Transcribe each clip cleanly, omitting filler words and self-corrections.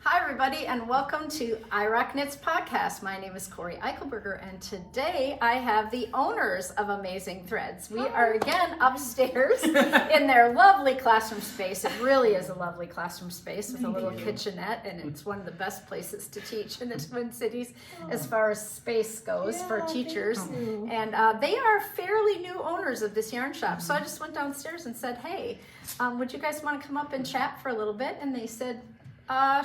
Hi, everybody, and welcome to I Rock Knits podcast. My name is Corrie Eichelberger, and today I have the owners of Amazing Threads. We are again upstairs in their lovely classroom space. It really is a lovely classroom space with a little kitchenette, and it's one of the best places to teach in the Twin Cities as far as space goes for teachers. And they are fairly new owners of this yarn shop. So I just went downstairs and said, hey, would you guys want to come up and chat for a little bit? And they said,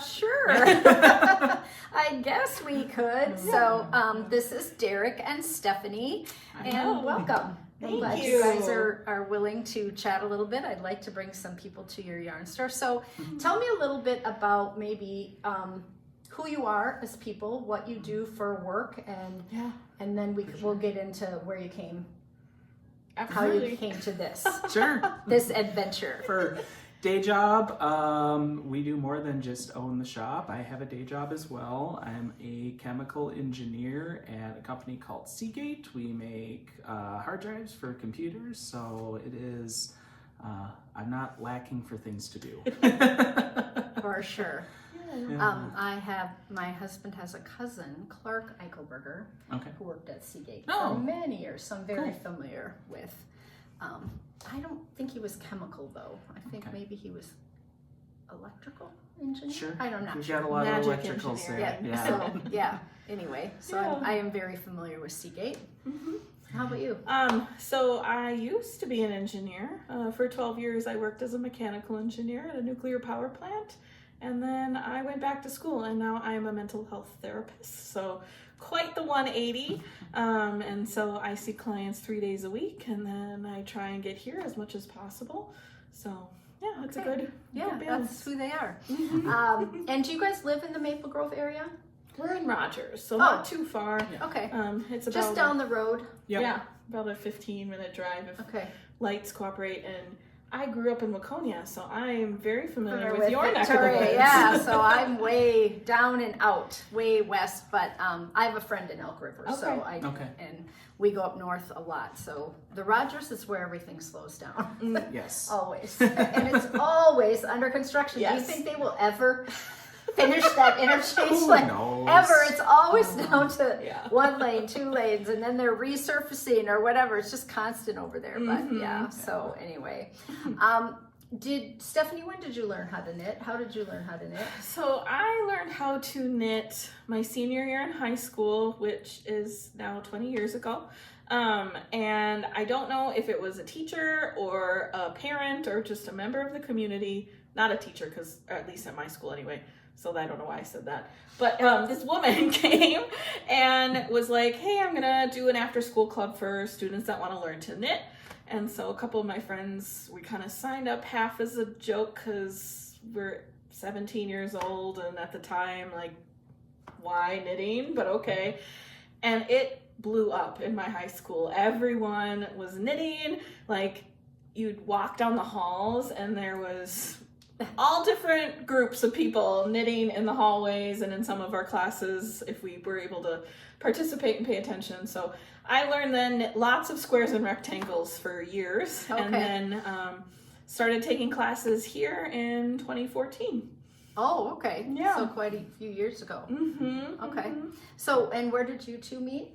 sure. I guess we could. So this is Derek and Stephanie, and welcome. I'm glad you guys are willing to chat a little bit. I'd like to bring some people to your yarn store. So tell me a little bit about maybe who you are as people, what you do for work, and then we'll get into where you came, how you came to this. Sure. This adventure. For day job, we do more than just own the shop. I have a day job as well. I'm a chemical engineer at a company called Seagate. We make hard drives for computers, so it is, I'm not lacking for things to do. For sure. Yeah. My husband has a cousin, Clark Eichelberger, who worked at Seagate Oh. for many years, so I'm very familiar with. I don't think he was chemical though. I think maybe he was electrical engineer. Sure. I'm not We've sure. got a lot of Magic electricals engineer. there. So anyway, so I am very familiar with Seagate. How about you? So I used to be an engineer. For 12 years I worked as a mechanical engineer at a nuclear power plant. And then I went back to school and now I'm a mental health therapist. So quite the 180. And so I see clients 3 days a week and then I try and get here as much as possible. So yeah, it's a good balance. That's who they are. And do you guys live in the Maple Grove area? We're in Rogers, so not too far. Okay. It's about Just down the road. Yeah, about a 15-minute drive if lights cooperate. And I grew up in Waconia, so I'm very familiar with your neck of the woods. Yeah, so I'm way down and out, way west, but I have a friend in Elk River, so and we go up north a lot. So the Rogers is where everything slows down. Yes. Always. And it's always under construction. Yes. Do you think they will ever finish that interchange? Knows? Ever. It's always down to 1 lane, 2 lanes, and then they're resurfacing or whatever. It's just constant over there. But so anyway. Stephanie, when did you learn how to knit? How did you learn how to knit? So I learned how to knit my senior year in high school, which is now 20 years ago. And I don't know if it was a teacher or a parent or just a member of the community. Not a teacher, because at least at my school anyway. So I don't know why I said that. But this woman came and was like, hey, I'm going to do an after-school club for students that want to learn to knit. And so a couple of my friends, we kind of signed up half as a joke because we're 17 years old. And at the time, like, why knitting? But okay. And it blew up in my high school. Everyone was knitting. Like, you'd walk down the halls and there was all different groups of people knitting in the hallways and in some of our classes if we were able to participate and pay attention. So I learned then lots of squares and rectangles for years and then started taking classes here in 2014. Oh, okay. Yeah. So quite a few years ago. Okay. Mhm. So, and where did you two meet?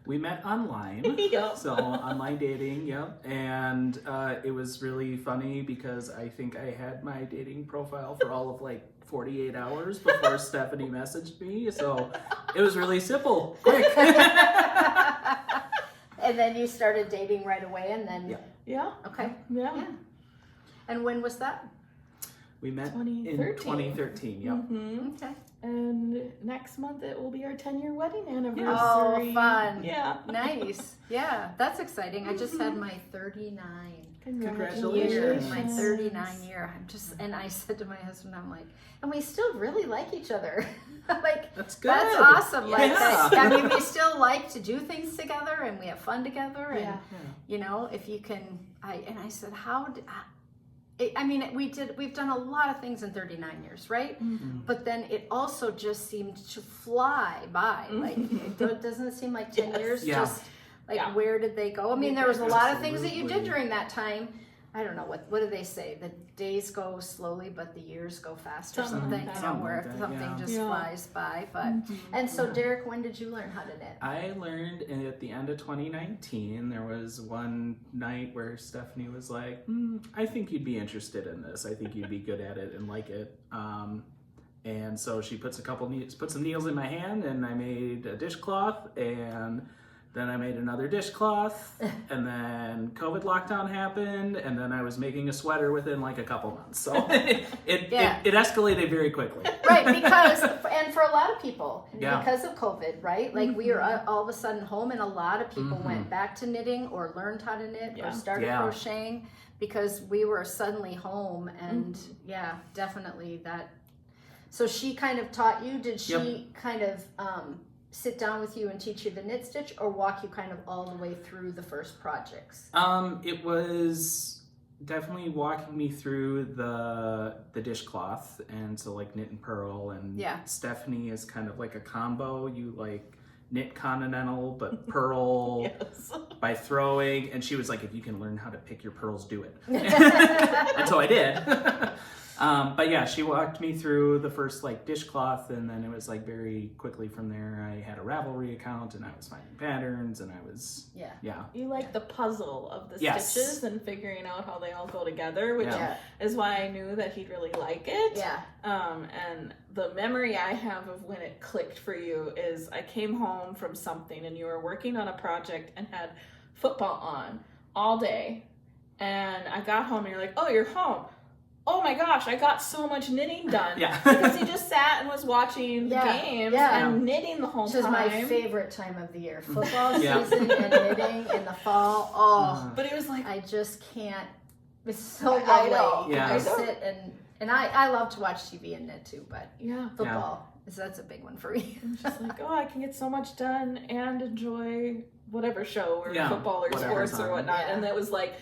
We met online, so online dating, and it was really funny because I think I had my dating profile for all of like 48 hours before Stephanie messaged me, so it was really simple, quick. And then you started dating right away, and then okay, yeah. And when was that? We met 2013. in 2013, Okay. And next month it will be our 10-year wedding anniversary. Oh, fun. Yeah. Nice. Yeah, that's exciting. I just had my 39 Congratulations. year, my 39 year. And I said to my husband, I'm like, and we still really like each other. Like, That's good. That's awesome. Like, Yeah. I mean, we still like to do things together and we have fun together. And, you know, if you can, I said, I mean, we've done a lot of things in 39 years, right? But then it also just seemed to fly by. Like, doesn't it seem like 10 years? Yeah. Just like, where did they go? I mean, there was a lot of things that you did during that time, I don't know, what do they say? The days go slowly, but the years go fast or Something something. like You that. know, where Something like that, something yeah. just flies by. But and so, Derek, when did you learn how to knit? I learned at the end of 2019. There was one night where Stephanie was like, I think you'd be interested in this. I think you'd be good at it and like it. And so she put some needles in my hand, and I made a dishcloth, and then I made another dishcloth, and then COVID lockdown happened, and then I was making a sweater within like a couple months. So it escalated very quickly. Right, because, and for a lot of people, Yeah. because of COVID, right? Like we were all of a sudden home, and a lot of people went back to knitting or learned how to knit or started crocheting because we were suddenly home. And definitely that. So she kind of taught you, did she kind of sit down with you and teach you the knit stitch, or walk you kind of all the way through the first projects? It was definitely walking me through the dishcloth, and so like knit and purl, and Stephanie is kind of like a combo. You like knit continental but purl by throwing, and she was like, if you can learn how to pick your pearls, do it. And so I did. But yeah, she walked me through the first like dishcloth, and then it was like very quickly from there I had a Ravelry account, and I was finding patterns, and I was You like the puzzle of the stitches and figuring out how they all go together, which is why I knew that he'd really like it. And the memory I have of when it clicked for you is I came home from something, and you were working on a project and had football on all day, and I got home, and you're like, oh, you're home. Oh my gosh, I got so much knitting done. Because he just sat and was watching the games and knitting the whole time. Which is my favorite time of the year. Football season and knitting in the fall. Oh, but it was like, I just can't. It's so lovely. Yeah. I sit and I love to watch TV and knit too, but football, that's a big one for me. I'm just like, oh, I can get so much done and enjoy whatever show or football or sports or whatnot. And it was like,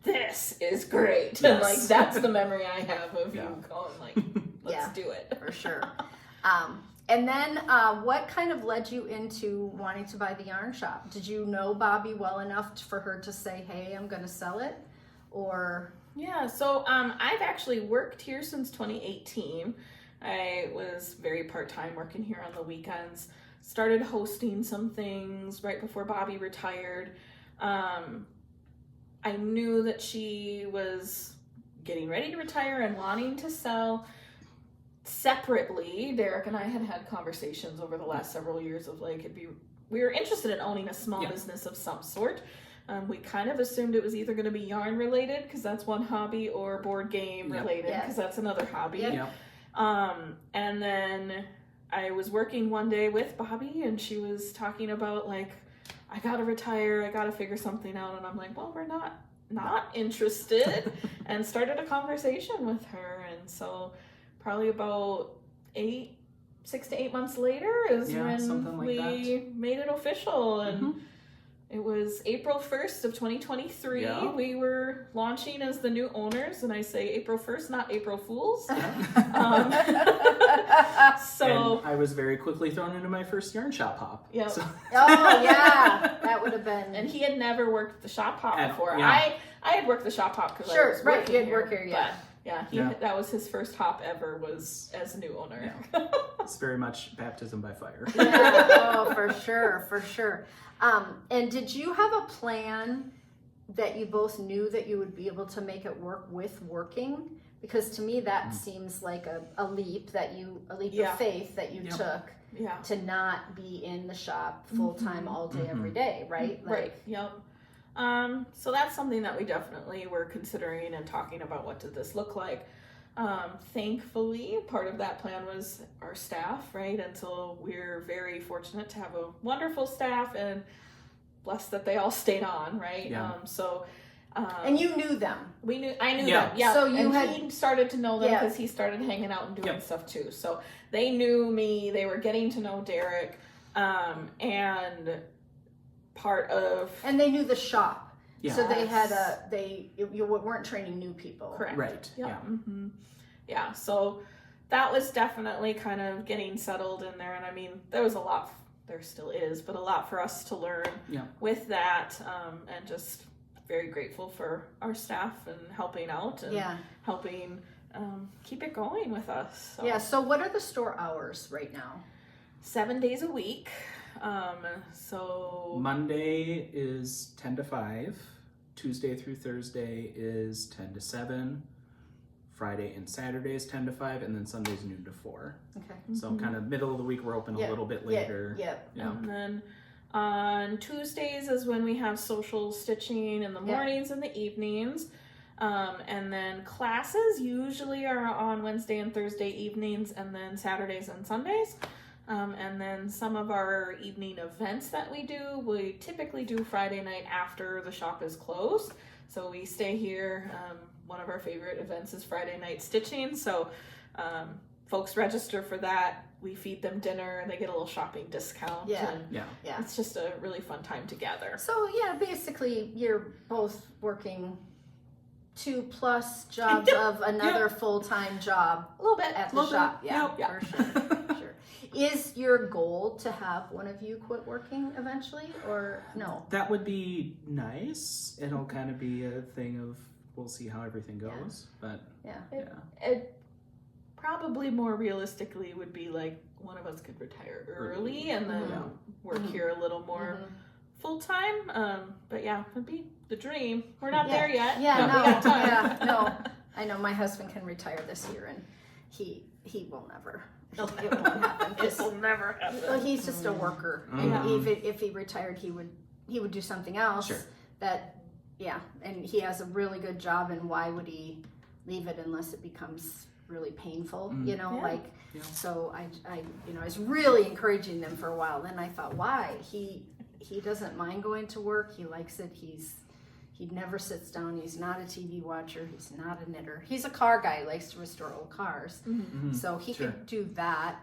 this is great. And like that's the memory I have of you going like, let's do it. For sure. And then what kind of led you into wanting to buy the yarn shop? Did you know Bobby well enough for her to say, hey, I'm going to sell it? Or so I've actually worked here since 2018. I was very part-time working here on the weekends. Started hosting some things right before Bobby retired. I knew that she was getting ready to retire and wanting to sell separately. Derek and I had conversations over the last several years of like, we were interested in owning a small business of some sort. We kind of assumed it was either going to be yarn related, because that's one hobby, or board game related, because that's another hobby. And then I was working one day with Bobby, and she was talking about like, I gotta retire, I gotta figure something out, and I'm like, well, we're not interested, and started a conversation with her. And so probably about 6 to 8 months later is when we made it official, and it was April 1st of 2023. We were launching as the new owners, and I say April 1st, not April Fools. So and I was very quickly thrown into my first yarn shop hop. So. That would have been. And he had never worked the shop hop before. Yeah. I had worked the shop hop because I was you had work here, that was his first hop ever, was as a new owner. It's very much baptism by fire. For sure. And did you have a plan that you both knew that you would be able to make it work with working? Because to me that seems like a leap of faith that you took to not be in the shop full time all day every day, right? So that's something that we definitely were considering and talking about. What did this look like? Thankfully, part of that plan was our staff, right? And so we're very fortunate to have a wonderful staff, and blessed that they all stayed on, right? And you knew them. I knew them. Yeah. So he started to know them because he started hanging out and doing stuff too. So they knew me. They were getting to know Derek, and part of. And they knew the shop. Yeah. So they had you weren't training new people. Correct. Right. Yeah. So that was definitely kind of getting settled in there, and I mean there was a lot. There still is, but a lot for us to learn with that, and just very grateful for our staff and helping out and helping keep it going with us. So. Yeah, so what are the store hours right now? 7 days a week. So Monday is 10 to 5. Tuesday through Thursday is 10 to 7. Friday and Saturday is 10 to 5, and then Sunday's noon to 4. Okay. So kind of middle of the week, we're open a little bit later. Yeah. And then on Tuesdays is when we have social stitching in the mornings and the evenings. And then classes usually are on Wednesday and Thursday evenings, and then Saturdays and Sundays. And then some of our evening events that we typically do Friday night after the shop is closed. So we stay here. One of our favorite events is Friday night stitching. So folks register for that. We feed them dinner and they get a little shopping discount. Yeah. It's just a really fun time together. So yeah, basically you're both working 2+ jobs of another full-time job A little bit. at the shop. Yeah, Yeah. for sure. Is your goal to have one of you quit working eventually, or no? That would be nice. It'll kind of be a thing of, we'll see how everything goes. But It probably more realistically would be like one of us could retire early and then work here a little more full time. But yeah, it'd be the dream. We're not there yet. Yeah, but we got time. no. I know my husband can retire this year, and he will never. It won't happen. This will never happen. Well, he's just a worker, and even if he retired, he would do something else. Sure. And he has a really good job, and why would he leave it unless it becomes really painful? So I was really encouraging them for a while. Then I thought, why? He doesn't mind going to work. He likes it. He never sits down. He's not a TV watcher. He's not a knitter. He's a car guy. He likes to restore old cars. So he could do that.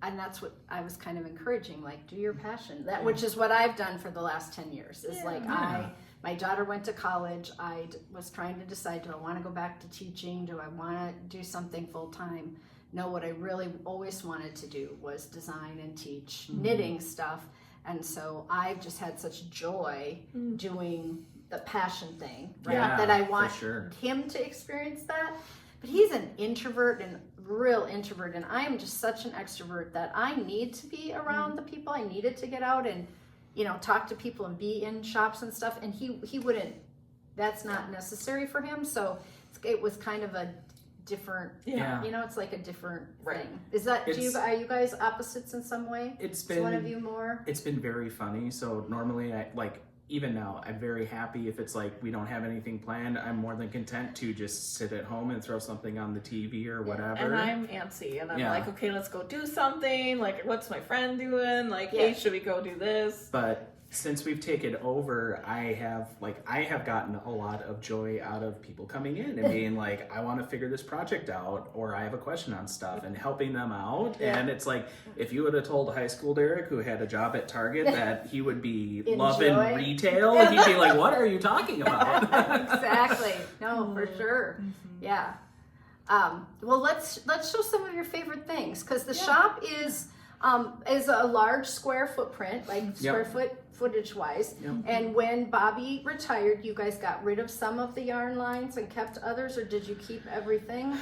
And that's what I was kind of encouraging, like, do your passion. Which is what I've done for the last 10 years. Is my daughter went to college. I was trying to decide, do I want to go back to teaching? Do I want to do something full time? No, what I really always wanted to do was design and teach knitting stuff. And so I've just had such joy doing the passion thing, right? That I want him to experience that. But he's an introvert and real introvert, and I am just such an extrovert that I need to be around the people. I needed to get out and talk to people and be in shops and stuff, and he wouldn't. That's not necessary for him. So it was kind of a different. It's like a different thing. Is that are you guys opposites in some way? Is one of you more? It's been very funny. So normally even now, I'm very happy if it's like we don't have anything planned. I'm more than content to just sit at home and throw something on the TV or whatever. And I'm antsy, and I'm like, okay, let's go do something. Like, what's my friend doing? Like, hey, should we go do this? But since we've taken over, I have gotten a lot of joy out of people coming in and being like, I want to figure this project out, or I have a question on stuff, and helping them out. And it's like, if you would have told high school Derek, who had a job at Target, that he would be loving retail, he'd be like, what are you talking about? Exactly. No, for sure. Yeah. Well, let's show some of your favorite things, because the shop is a large square footprint, like square footage wise. And when Bobby retired, you guys got rid of some of the yarn lines and kept others, or did you keep everything?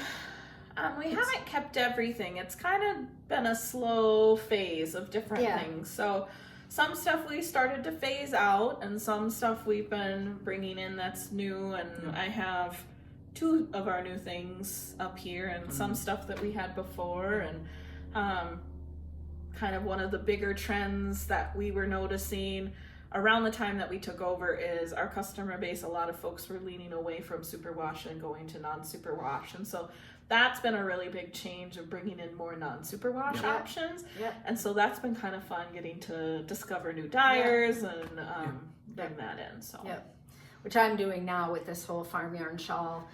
We haven't kept everything. It's kind of been a slow phase of different things. So some stuff we started to phase out, and some stuff we've been bringing in that's new. And I have 2 of our new things up here, and some stuff that we had before. And kind of one of the bigger trends that we were noticing around the time that we took over is our customer base. A lot of folks were leaning away from superwash and going to non-superwash, and so that's been a really big change of bringing in more non-superwash options. And so that's been kind of fun, getting to discover new dyers and bring that in. So which I'm doing now with this whole farm yarn shawl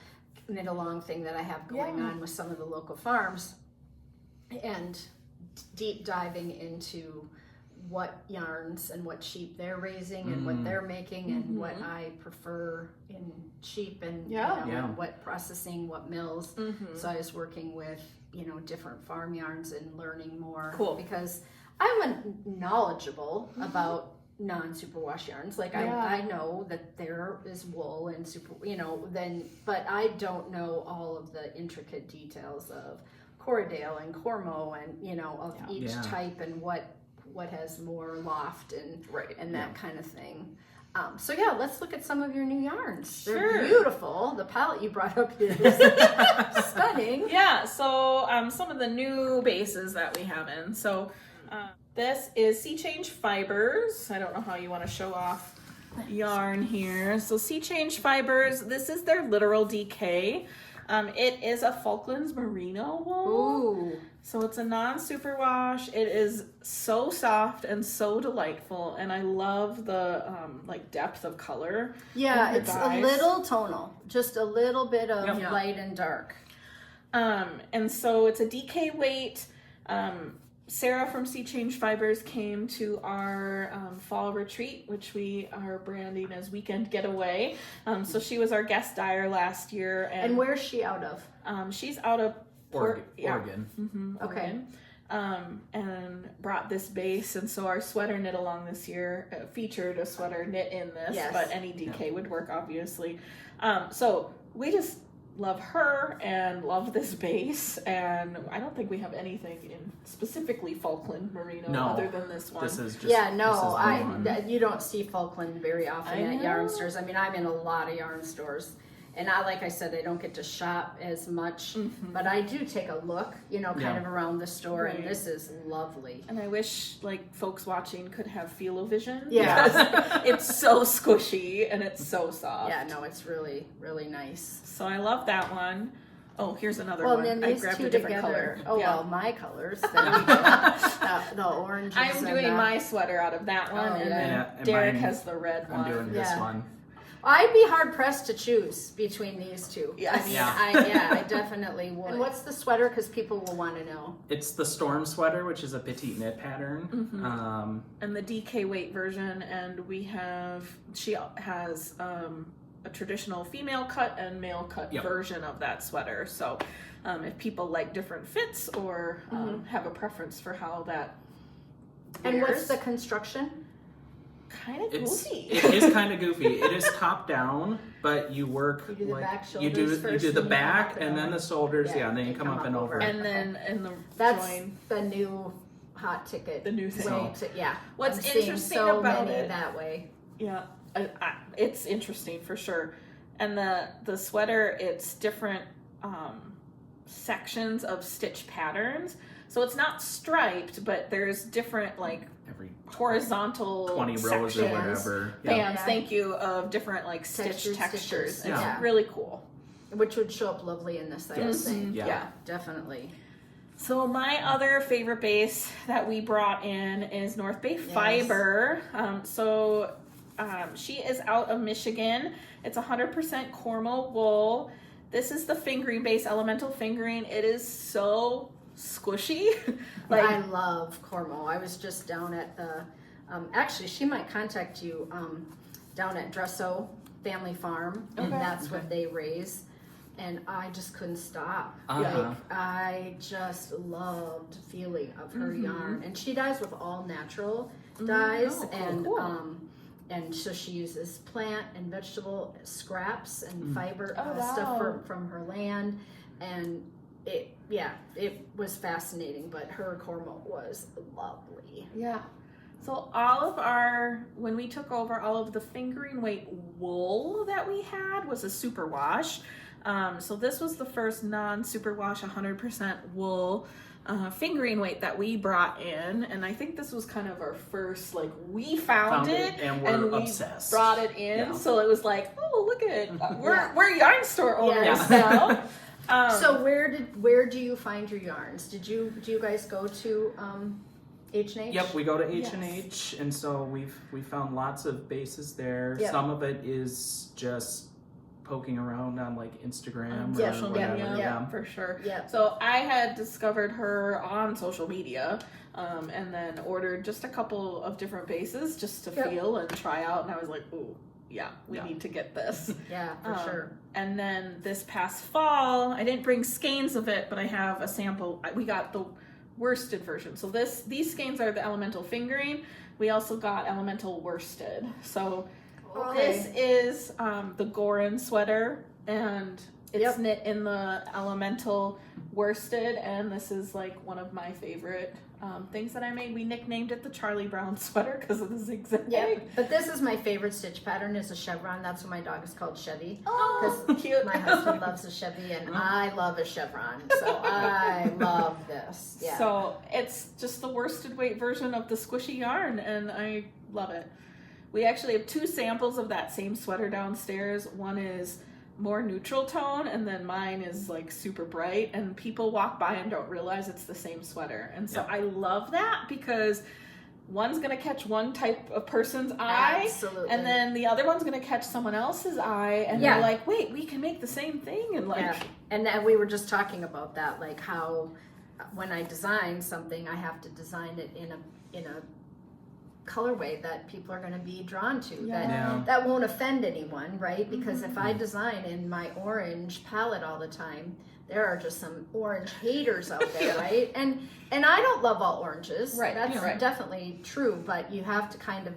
knit along thing that I have going on with some of the local farms, and deep diving into what yarns and what sheep they're raising and what they're making and what I prefer in sheep and what processing, what mills. So I was working with different farm yarns and learning more because I'm knowledgeable about non-superwash yarns. Like Yeah. I know that there is wool and but I don't know all of the intricate details of Corriedale and Cormo and of each Yeah. type and what has more loft and that kind of thing. So yeah, let's look at some of your new yarns. They're beautiful. The palette you brought up here is stunning. Yeah, so some of the new bases that we have in. So this is Sea Change Fibers. I don't know how you want to show off yarn here. So Sea Change Fibers, this is their literal DK. It is a Falklands merino wool. Ooh. So it's a non-superwash. It is so soft and so delightful, and I love the depth of color. Yeah, in the it's dyes. a little tonal, just a little bit of Yep. light and dark. And so it's a DK weight. Sarah from Sea Change Fibers came to our fall retreat, which we are branding as Weekend Getaway. So she was our guest dyer last year. And where's she out of? She's out of Oregon. Mm-hmm, Okay. Oregon. And brought this base. And so our sweater knit along this year featured a sweater knit in this, Yes. but any DK would work, obviously. So we just love her and love this base, and I don't think we have anything in specifically Falkland merino other than this one. This is just you don't see Falkland very often at yarn know. stores. I mean, I'm in a lot of yarn stores, and like I said, I don't get to shop as much, but I do take a look, kind of around the store, and this is lovely. And I wish folks watching could have feel-o-vision. Yeah. Because it's so squishy and it's so soft. Yeah, no, it's really, really nice. So I love that one. Oh, here's another Well, one. then I these grabbed two a different together. color. Oh, Yeah. well, my colors. There we go. The oranges. I'm and doing the- my sweater out of that one, Oh, and yeah. then Yeah, and Derek mine- has the red one. I'm doing this Yeah. one. I'd be hard pressed to choose between these two. Yes. I mean, Yeah. I definitely would. And what's the sweater? Because people will want to know. It's the Storm sweater, which is a petite knit pattern. And the DK weight version, and she has a traditional female cut and male cut version of that sweater. So if people like different fits or have a preference for how that And what's wears, the construction? kind of goofy. It is kind of goofy. It is top down, but you work You do the back you do shoulders first, the and then you come back up and and then over. the shoulders, Yeah, and then you come up and over. And then in the That's join, the new hot ticket. the new thing. way to, yeah. What's I'm seeing interesting so about many it- that way. Yeah, it's interesting for sure. And the sweater, it's different sections of stitch patterns. So it's not striped, but there's different Every horizontal 20 rows sections, or whatever. bands, Yeah. thank you, of different Textures, textures. stitches, It's yeah. really cool. Which would show up lovely in this, I would Yes. think. Yeah. Definitely. So my other favorite base that we brought in is North Bay Fiber. She is out of Michigan. It's 100% Cormo wool. This is the fingering base, elemental fingering. It is so squishy. I love Cormo. I was just down at the, actually she might contact you, down at Dresso Family Farm, and Okay. that's what they raise. And I just couldn't stop. Uh-huh. I just loved the feeling of her yarn. And she dyes with all natural dyes, Oh, cool, and cool. and so she uses plant and vegetable scraps and fiber Oh, stuff wow. from her land, and it was fascinating. But her Cormo was lovely. Yeah. So when we took over, all of the fingering weight wool that we had was a superwash. So this was the first non-superwash 100% wool fingering weight that we brought in, and I think this was kind of our first, we found it and we're we obsessed. brought it in. Yeah. So it was oh, look at it, we're yarn store owners Yeah. now. So where do you find your yarns? Do you guys go to H&H? Yep, we go to H&H, and so we found lots of bases there. Yep. Some of it is just poking around on Instagram or Social whatever. media, yeah. for sure. Yep. So I had discovered her on social media, and then ordered just a couple of different bases just to feel and try out, and I was like, ooh, yeah, we need to get this. Yeah, for sure. And then this past fall, I didn't bring skeins of it, but I have a sample. We got the worsted version. So these skeins are the elemental fingering. we also got elemental worsted. So Okay. this is the Goran sweater, and it's knit in the elemental worsted, and this is like one of my favorite things that I made. We nicknamed it the Charlie Brown sweater because of the zigzag. Yep. But this is my favorite stitch pattern is a chevron. That's what my dog is called, Chevy. Oh, Because cute. my husband loves a Chevy and I love a chevron. So I love this. Yeah. So it's just the worsted weight version of the squishy yarn, and I love it. We actually have 2 samples of that same sweater downstairs. One is more neutral tone, and then mine is like super bright, and people walk by and don't realize it's the same sweater. And so I love that because one's gonna catch one type of person's eye, Absolutely. and then the other one's gonna catch someone else's eye, and they're like, wait, we can make the same thing. And like, and then we were just talking about that, like how when I design something, I have to design it in a colorway that people are going to be drawn to, that won't offend anyone, right? Because if I design in my orange palette all the time, there are just some orange haters out there, right? And I don't love all oranges, Right, That's right. definitely true, but you have to kind of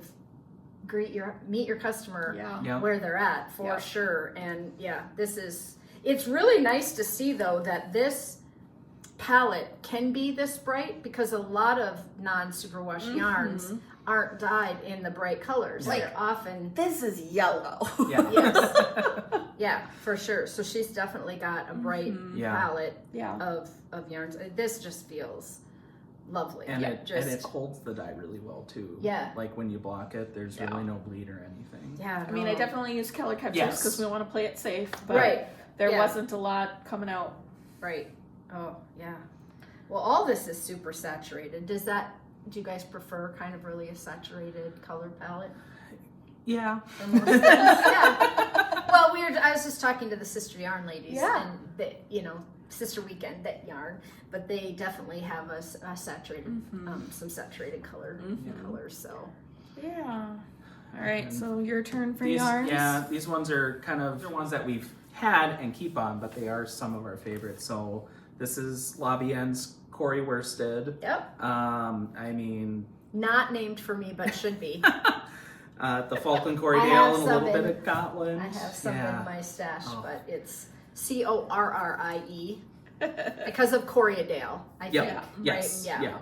meet your customer where they're at for sure. And it's really nice to see though that this palette can be this bright, because a lot of non-superwash yarns aren't dyed in the bright colors. Right. Like often, this is yellow. yeah, for sure. So she's definitely got a bright palette of yarns. This just feels lovely. And it holds the dye really well too. Yeah. Like when you block it, there's really no bleed or anything. Yeah. I mean, I definitely use color catchers because we want to play it safe, but right. there wasn't a lot coming out. Right. Oh, yeah. Well, all this is super saturated. Do you guys prefer kind of really a saturated color palette? Yeah. Yeah. Well, I was just talking to the Sister Yarn ladies, and they, Sister Weekend, that yarn, but they definitely have a saturated, some saturated colors. So. Yeah. All right. So your turn for these yarns. Yeah, these ones are kind of the ones that we've had and keep on, but they are some of our favorites. So this is Labienne's Corrie worsted. Yep. I mean, not named for me, but should be. The Falkland Corriedale and a little bit of Gotland. I have some in my stash, but it's Corrie because of Corriedale, I think. Yes. Right? Yeah.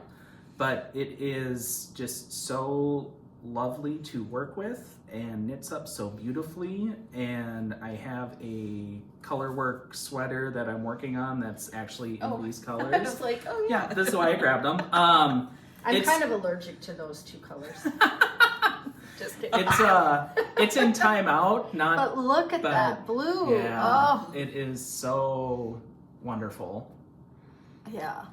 But it is just so lovely to work with and knits up so beautifully. And I have a color work sweater that I'm working on that's actually in these colors. I was like, Yeah, this is why I grabbed them. I'm kind of allergic to those 2 colors. Just kidding. It's in timeout, not. But look at that blue. Yeah, it is so wonderful. Yeah,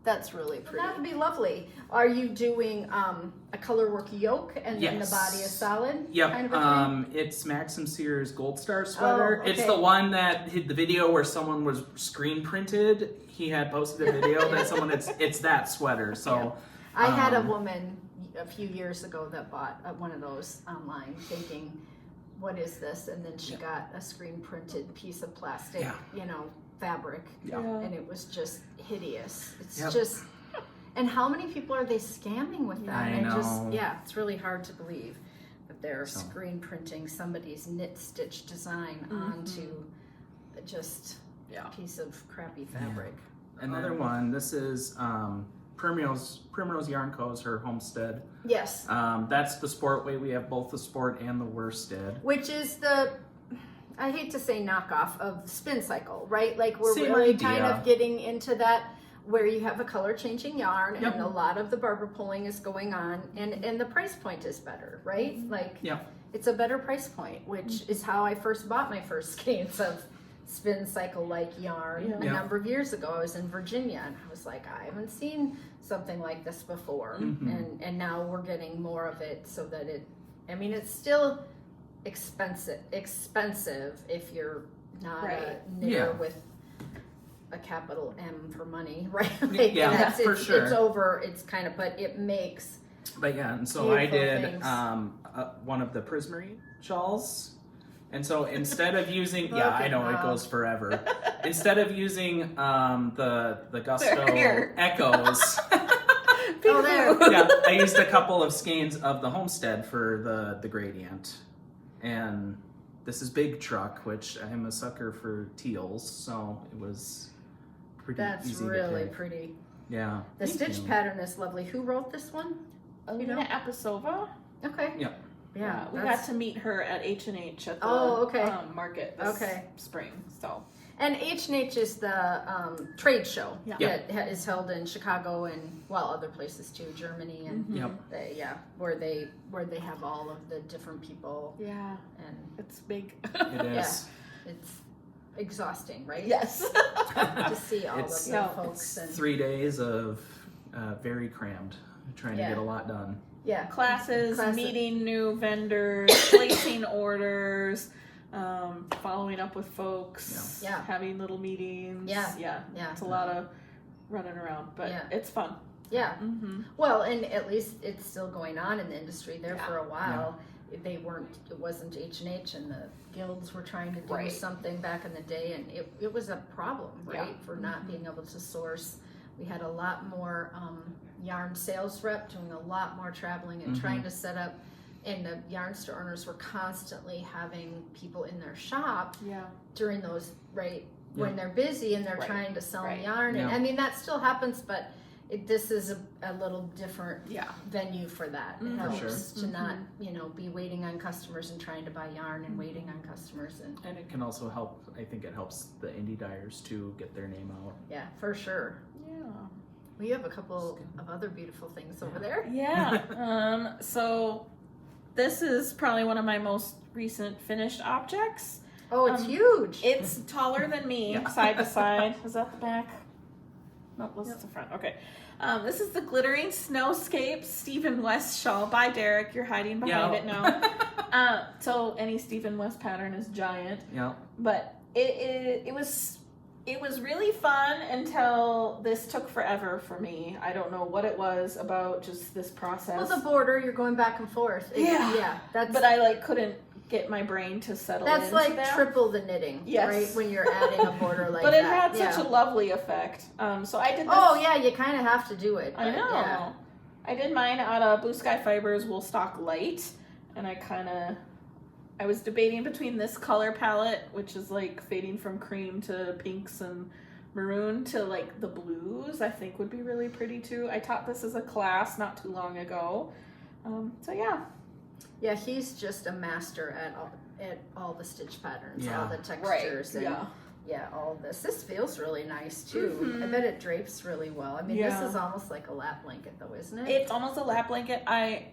that's really pretty. That would be lovely. Are you doing a color work yoke and then the body is solid? Yep. Kind of a thing? It's Maxin Cyr's Goldstar sweater. Okay. It's the one that hit the video where someone was screen printed. He had posted a video that someone. It's that sweater. So I had a woman a few years ago that bought one of those online, thinking, "What is this?" And then she got a screen printed piece of plastic, fabric, and it was just hideous. It's just. And how many people are they scamming with that? I know. It's really hard to believe that they're screen printing somebody's knit stitch design onto just a piece of crappy fabric. Another one. This is Primrose Yarn Co.'s her homestead. Yes. That's the sport weight. We have both the sport and the worsted. Which is I hate to say knockoff of Spin Cycle, right? Like we're Same really idea. kind of getting into that where you have a color changing yarn and a lot of the barber pulling is going on and the price point is better, right? Like it's a better price point, which is how I first bought my first skeins of Spin Cycle like yarn a number of years ago. I was in Virginia and I was like, I haven't seen something like this before. And now we're getting more of it so that it's still expensive if you're not a knitter with a capital M for money, right? Like, for sure. It's over. It's kind of, but it makes. But and so I did things. One of the Prismarine shawls, and so instead of using I know it goes forever. Instead of using the Gusto Echoes, Oh, there. Yeah, I used a couple of skeins of the Homestead for the gradient. And this is Big Truck, which I'm a sucker for teals, so it was pretty That's easy really to pick. pretty. Yeah. The Thank stitch you. pattern is lovely. Who wrote this one? Alina Apasova. Okay. Yeah. Yeah. We got to meet her at H&H at the okay. market this Okay. spring. So And H&H is the trade show Yeah. that is held in Chicago and other places too, Germany and Mm-hmm. Yep. where they have all of the different people yeah, and it's big. It is. it's exhausting, right? Yes. To see all It's- of the folks and 3 days of very crammed, trying to Yeah. get a lot done. Classes, Classes. meeting new vendors, placing orders, following up with folks, Yeah. having little meetings. Yeah. It's a lot of running around, but Yeah. it's fun. Yeah. Mm-hmm. Well, and at least it's still going on in the industry there Yeah. for a while. It wasn't H&H and the guilds were trying to do Right. something back in the day and it was a problem, right? Yeah. For not being able to source. We had a lot more yarn sales rep doing a lot more traveling and trying to set up, and the yarn store owners were constantly having people in their shop Yeah. during those, right, when Yeah. they're busy and they're Right. trying to sell Right. yarn. And Yeah. I mean, that still happens, but this is a little different Yeah. venue for that. It Mhm. helps For to sure. not, be waiting on customers and trying to buy yarn and waiting on customers. And And it can also help, I think it helps the indie dyers to get their name out. yeah, for sure. Yeah. We have a couple of other beautiful things over there. Yeah. So this is probably one of my most recent finished objects. Oh, it's huge. It's taller than me, Yeah. side to side. Is that the back? No, this is the front. Okay. This is the glittering Snowscape Stephen West shawl by Derek. You're hiding behind it now. So any Stephen West pattern is giant, Yeah. but it was really fun until this took forever for me. I don't know what it was about just this process. Well, the border, you're going back and forth. Yeah. That's but I couldn't get my brain to settle that's into like that. triple the knitting, Yes. right? When you're adding a border like But that. it had yeah. such a lovely effect. So I did this. Oh yeah, you kind of have to do it. I but know. Yeah. I did mine out of Blue Sky Fibers Wool Stock Light, and I was debating between this color palette, which is like fading from cream to pinks and maroon, to like the blues. I think would be really pretty too. I taught this as a class not too long ago. So yeah. Yeah, he's just a master at all the stitch patterns, Yeah. all the textures, and Yeah. all this. This feels really nice too. Mhm. I bet it drapes really well. I mean, Yeah. this is almost like a lap blanket, though, isn't it? It's almost a lap blanket. I,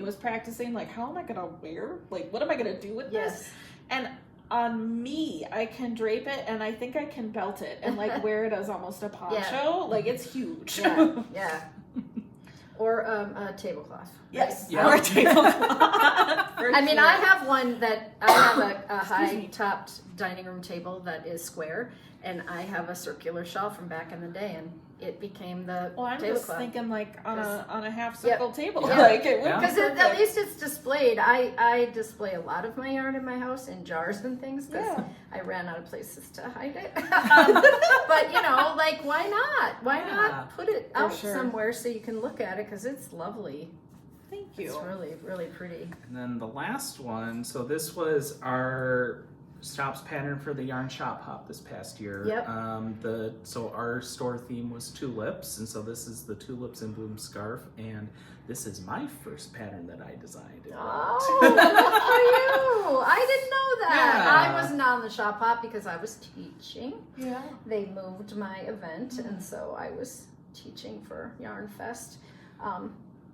was practicing like, how am I gonna wear? Like, what am I gonna do with this? Yes. And on me, I can drape it, and I think I can belt it and like wear it as almost a poncho. Like, it's huge. Yeah, yeah. Or a tablecloth. Yes. Yeah. Or a tablecloth. I mean, I have one that I have a Excuse me. high-topped dining room table that is square, and I have a circular shawl from back in the day, and it became the Well, I'm just tablecloth. thinking like on a half Yep. circle table. Yeah. Like it would Yeah. be Because at perfect. least it's displayed. I display a lot of my yarn in my house in jars and things because Yeah. I ran out of places to hide it. But like, why not? Why Yeah. not put it For out sure. somewhere so you can look at it because it's lovely. Thank you. It's really, really pretty. And then the last one, so this was our stops pattern for the yarn shop hop this past year. Yep. So our store theme was tulips, and so this is the tulips in bloom scarf, and this is my first pattern that I designed. Oh, good for you! I didn't know that. Yeah. I wasn't on the shop hop because I was teaching. Yeah. They moved my event, and so I was teaching for Yarn Fest.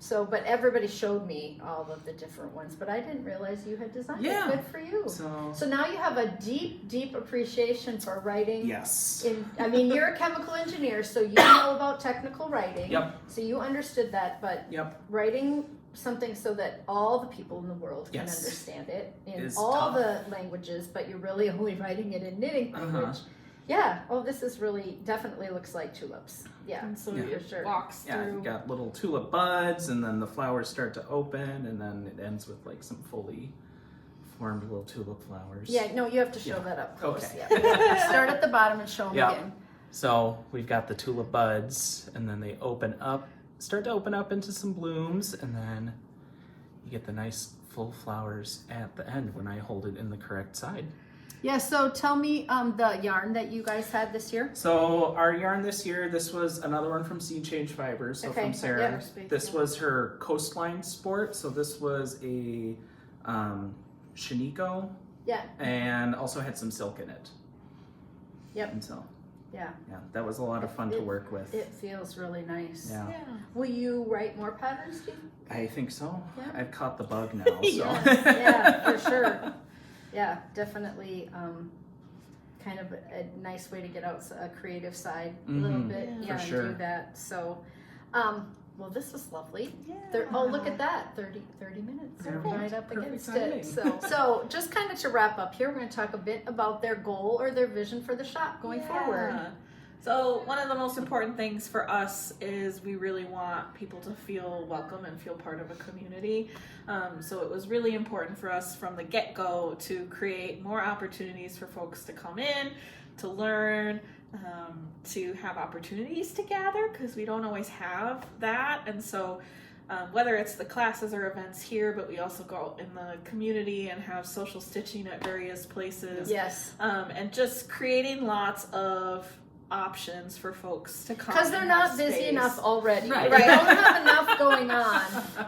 But everybody showed me all of the different ones, but I didn't realize you had designed Yeah. it. Good for you. So now you have a deep, deep appreciation for writing. Yes. You're a chemical engineer, so you know about technical writing. Yep. So you understood that, but Yep. writing something so that all the people in the world can Yes. understand it in Is all tough. the languages, but you're really only writing it in knitting language. Yeah. Oh, this is really definitely looks like tulips. Yeah. And so Yeah. it For sure. walks Yeah, through. you got little tulip buds, and then the flowers start to open, and then it ends with like some fully formed little tulip flowers. Yeah. No, you have to show Yeah. that up close. Okay. Yeah. Start at the bottom and show them Yeah. again. So we've got the tulip buds, and then they open up start to open up into some blooms, and then you get the nice full flowers at the end when I hold it in the correct side. Yeah, so tell me the yarn that you guys had this year. So our yarn this year, this was another one from Seed Change Fibers, so Okay, from Sarah. yeah. This was her Coastline Sport, so this was a Shiniko, Yeah. and also had some silk in it. Yep. And so, Yeah. yeah, that was a lot of fun to work with. It feels really nice. Yeah, Will you write more patterns, Steve? I think so. Yeah. I've caught the bug now, so. Yes, yeah, for sure. Yeah, definitely kind of a nice way to get out a creative side a little bit. Yeah, Yeah, for sure. and do that. So, well, this was lovely. Yeah. Oh, look at that. 30 minutes. Perfect. Right up Perfect against timing. it. So just kind of to wrap up here, we're going to talk a bit about their goal or their vision for the shop going forward. So one of the most important things for us is we really want people to feel welcome and feel part of a community. So it was really important for us from the get-go to create more opportunities for folks to come in, to learn, to have opportunities to gather, because we don't always have that. And so whether it's the classes or events here, but we also go out in the community and have social stitching at various places. Yes. And just creating lots of options for folks to come. Because they're and not have busy space. enough already. Right. They don't have enough going on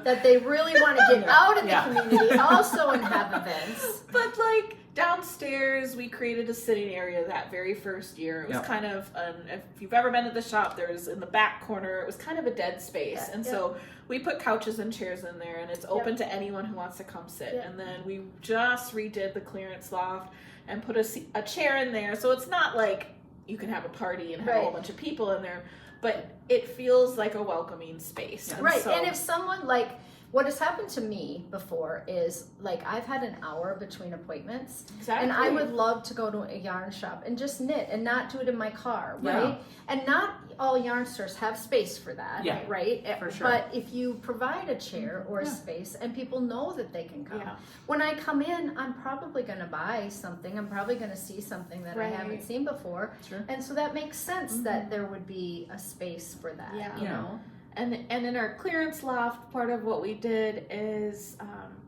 that they really want to get out in the Yeah. community also and have events. But like downstairs, we created a sitting area that very first year. It was Yeah. kind of, if you've ever been to the shop, there's in the back corner, it was kind of a dead space. Yeah. And Yeah. so we put couches and chairs in there, and it's open to anyone who wants to come sit. Yeah. And then we just redid the clearance loft and put a chair in there. So it's not like you can have a party and have a whole Right. bunch of people in there, but it feels like a welcoming space. Yeah. And Right, so- and if someone, like, what has happened to me before is, like, I've had an hour between appointments, Exactly. and I would love to go to a yarn shop and just knit and not do it in my car, right? Yeah. And not all yarn stores have space for that, Yeah, right? for sure. But if you provide a chair or a Yeah. space and people know that they can come, Yeah. when I come in, I'm probably going to buy something. I'm probably going to see something that I Right. haven't seen before. Sure. And so that makes sense that there would be a space for that, Yeah. you Yeah. know? And in our clearance loft, part of what we did is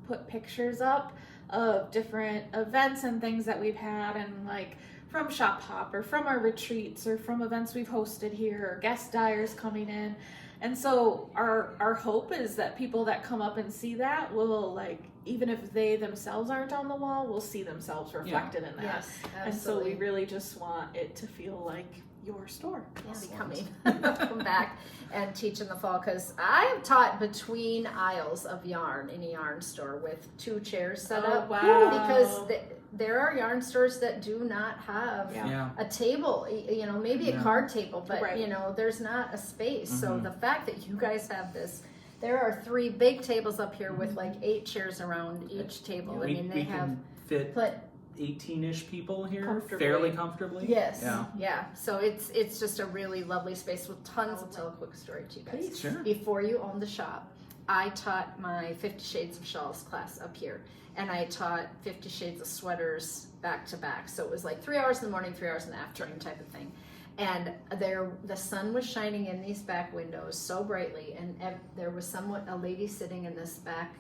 put pictures up of different events and things that we've had, and like from Shop Hop or from our retreats or from events we've hosted here or guest dyers coming in. And so our hope is that people that come up and see that will, like, even if they themselves aren't on the wall, will see themselves reflected in that. Yes, And so we absolutely. really just want it to feel like your store. Be coming come back and teach in the fall, because I have taught between aisles of yarn in a yarn store with 2 chairs set Oh, up. wow. Because there are yarn stores that do not have Yeah. a table, you know, maybe a Yeah. card table, but Right. you know, there's not a space. So Mhm. the fact that you guys have this, there are 3 big tables up here with like 8 chairs around each table. I mean, they we have can fit put 18-ish people here Comfortably. fairly comfortably. Yes. Yeah. Yeah. So it's just a really lovely space with tons. I'll tell a quick story to you guys. Please. Sure. Before you owned the shop, I taught my 50 Shades of Shawls class up here. And I taught 50 Shades of Sweaters back to back. So it was like 3 hours in the morning, 3 hours in the afternoon type of thing. And the sun was shining in these back windows so brightly. And there was a lady sitting in this back,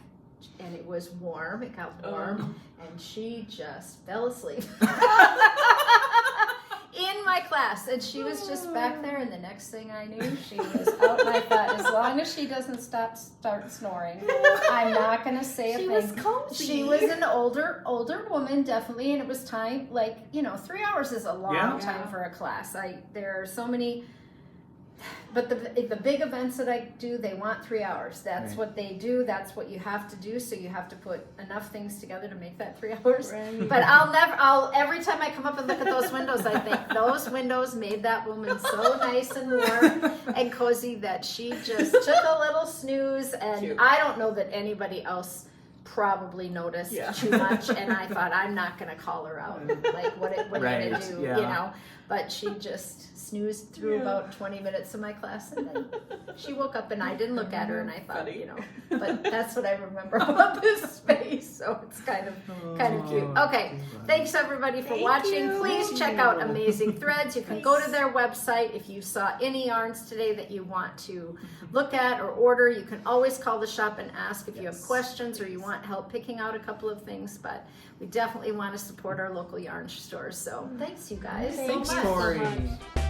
and it was warm. It got warm. And she just fell asleep. In my class, and she was just back there, and the next thing I knew, she was out. And I thought, as long as she doesn't start snoring, I'm not gonna say a She thing. was cozy. She was an older woman, definitely, and it was time. Like, you know, 3 hours is a long Yeah. time for a class. There are so many. But the big events that I do, they want 3 hours. That's Right. what they do. That's what you have to do. So you have to put enough things together to make that 3 hours. Right. But every time I come up and look at those windows, I think those windows made that woman so nice and warm and cozy that she just took a little snooze. And Cute. I don't know that anybody else probably noticed Yeah. too much, and I thought, I'm not going to call her out. Like, what are you going Right, to do? yeah. You know? But she just snoozed through about 20 minutes of my class, and then she woke up, and I didn't look at her, and I thought, Funny. you know, but that's what I remember about this space, so it's kind of cute. Okay, thanks everybody for Thank watching. you. Please check out Amazing Threads. You can go to their website. If you saw any yarns today that you want to look at or order, you can always call the shop and ask if you have questions or you want help picking out a couple of things, but we definitely want to support our local yarn stores. So thanks you guys so Thank much. you so Corey. much.